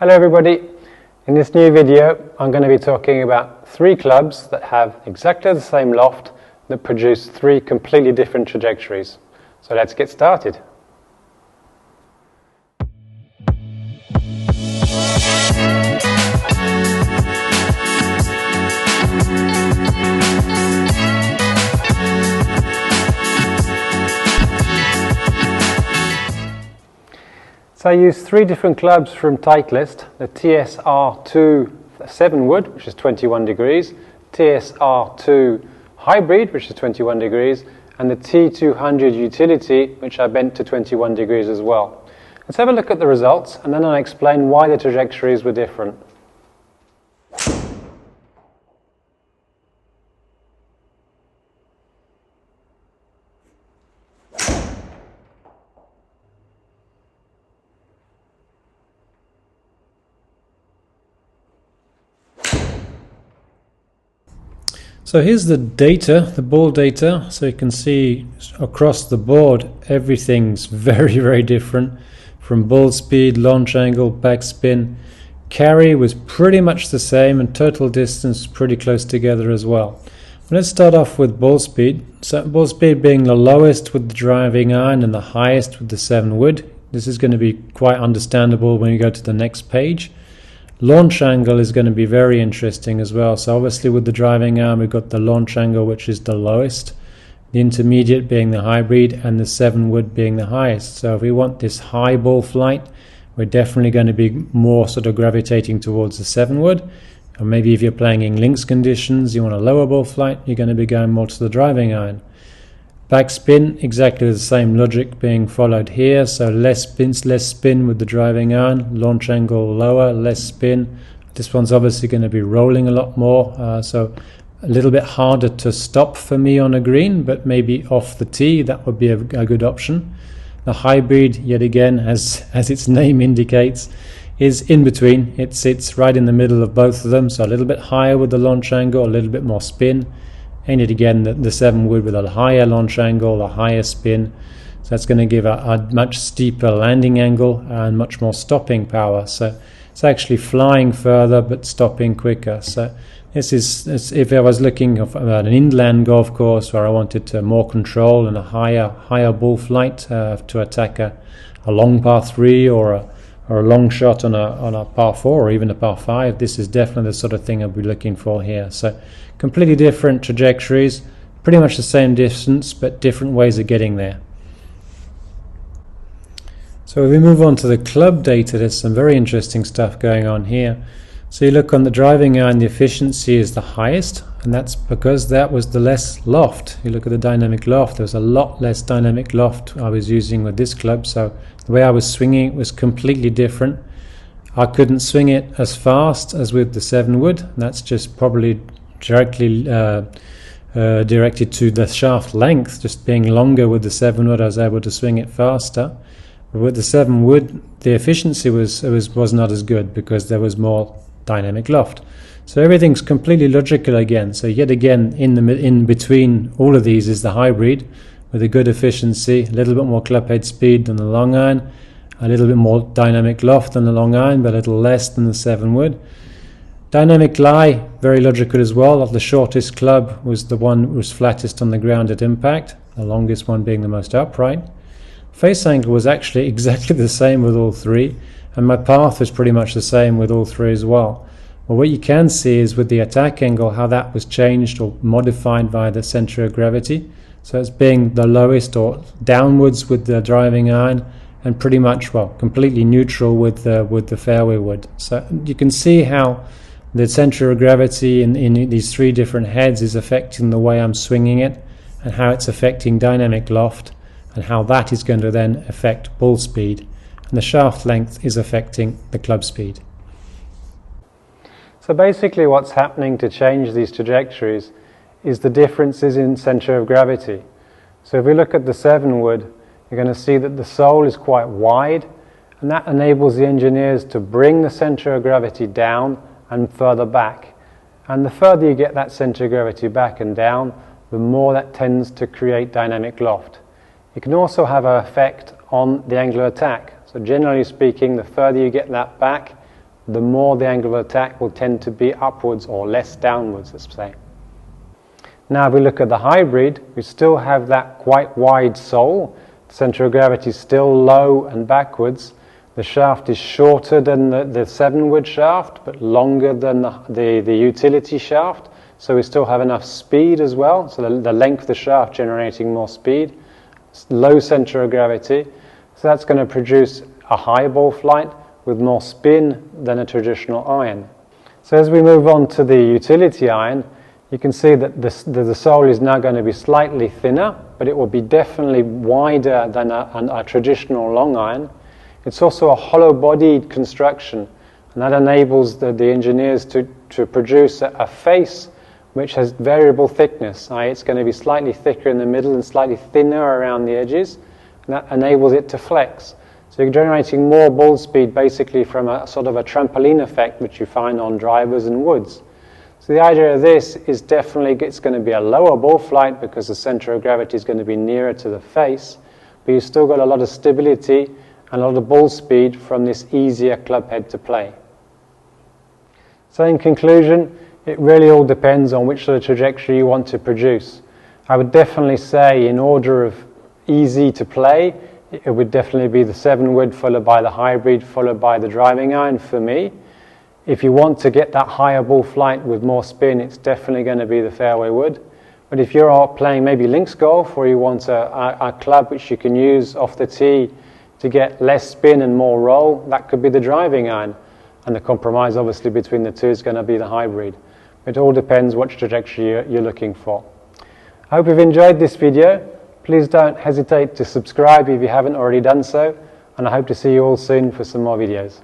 Hello everybody. In this new video I'm going to be talking about three clubs that have exactly the same loft that produce three completely different trajectories. So let's get started. So I used three different clubs from Titleist, the TSR2 7 wood, which is 21 degrees, TSR2 hybrid, which is 21 degrees, and the T200 utility, which I bent to 21 degrees as well. Let's have a look at the results, and then I'll explain why the trajectories were different. So here's the data, the ball data. So you can see across the board everything's very different, from ball speed, launch angle, backspin. Carry was pretty much the same, and total distance pretty close together as well. Let's start off with ball speed. So ball speed being the lowest with the driving iron and the highest with the 7 wood. This is going to be quite understandable when you go to the next page. Launch angle is going to be very interesting as well. So obviously with the driving arm we've got the launch angle, which is the lowest, the intermediate being the hybrid, and the 7 wood being the highest. So if we want this high ball flight, we're definitely going to be more sort of gravitating towards the 7 wood. Or maybe if you're playing in links conditions, you want a lower ball flight, you're going to be going more to the driving iron. Backspin, exactly the same logic being followed here. So less spin with the driving iron, launch angle lower, less spin. This one's obviously going to be rolling a lot more, so a little bit harder to stop for me on a green, but maybe off the tee that would be a good option. The hybrid, yet again, as its name indicates, is in between. It sits right in the middle of both of them, so a little bit higher with the launch angle, a little bit more spin. And it again, the 7 wood with a higher launch angle, a higher spin. So that's going to give a much steeper landing angle and much more stopping power. So it's actually flying further but stopping quicker. So this is if I was looking at an inland golf course where I wanted more control and a higher ball flight to attack a long par 3 or a long shot on a par 4 or even a par 5. This is definitely the sort of thing I'll be looking for here. So completely different trajectories, pretty much the same distance, but different ways of getting there. So if we move on to the club data, there's some very interesting stuff going on here. So you look on the driving iron, the efficiency is the highest, and that's because that was the less loft. You look at the dynamic loft, there was a lot less dynamic loft I was using with this club, so the way I was swinging it was completely different. I couldn't swing it as fast as with the 7 wood, and that's just probably directly directed to the shaft length. Just being longer with the 7 wood, I was able to swing it faster. But with the 7 wood, the efficiency was not as good because there was more dynamic loft. So everything's completely logical again. So yet again, in between all of these is the hybrid with a good efficiency, a little bit more club head speed than the long iron, a little bit more dynamic loft than the long iron, but a little less than the 7 wood. Dynamic lie, very logical as well. The shortest club was the one that was flattest on the ground at impact, the longest one being the most upright. Face angle was actually exactly the same with all three, and my path was pretty much the same with all three as well. Well, what you can see is with the attack angle how that was changed or modified by the center of gravity. So it's being the lowest or downwards with the driving iron, and pretty much, well, completely neutral with the fairway wood. So you can see how the center of gravity in these three different heads is affecting the way I'm swinging it, and how it's affecting dynamic loft, and how that is going to then affect ball speed, and the shaft length is affecting the club speed. So basically what's happening to change these trajectories is the differences in center of gravity. So if we look at the 7 wood, you're going to see that the sole is quite wide, and that enables the engineers to bring the center of gravity down and further back. And the further you get that center of gravity back and down, the more that tends to create dynamic loft. It can also have an effect on the angle of attack. So generally speaking, the further you get that back, the more the angle of attack will tend to be upwards or less downwards, let's say. Now if we look at the hybrid, we still have that quite wide sole. The centre of gravity is still low and backwards. The shaft is shorter than the 7-wood shaft, but longer than the utility shaft. So we still have enough speed as well. So the length of the shaft generating more speed. Low centre of gravity. So that's going to produce a high ball flight with more spin than a traditional iron. So as we move on to the utility iron, you can see that the sole is now going to be slightly thinner, but it will be definitely wider than a traditional long iron. It's also a hollow-bodied construction, and that enables the engineers to produce a face which has variable thickness. It's going to be slightly thicker in the middle and slightly thinner around the edges, and that enables it to flex. So you're generating more ball speed basically from a sort of a trampoline effect which you find on drivers and woods. So the idea of this is definitely it's going to be a lower ball flight because the centre of gravity is going to be nearer to the face, but you've still got a lot of stability and a lot of ball speed from this easier club head to play. So in conclusion, it really all depends on which sort of trajectory you want to produce. I would definitely say in order of easy to play, it would definitely be the 7-wood followed by the hybrid followed by the driving iron for me. If you want to get that higher ball flight with more spin, it's definitely going to be the fairway wood. But if you're playing maybe links golf or you want a club which you can use off the tee to get less spin and more roll, that could be the driving iron. And the compromise obviously between the two is going to be the hybrid. It all depends which trajectory you're looking for. I hope you've enjoyed this video. Please don't hesitate to subscribe if you haven't already done so, and I hope to see you all soon for some more videos.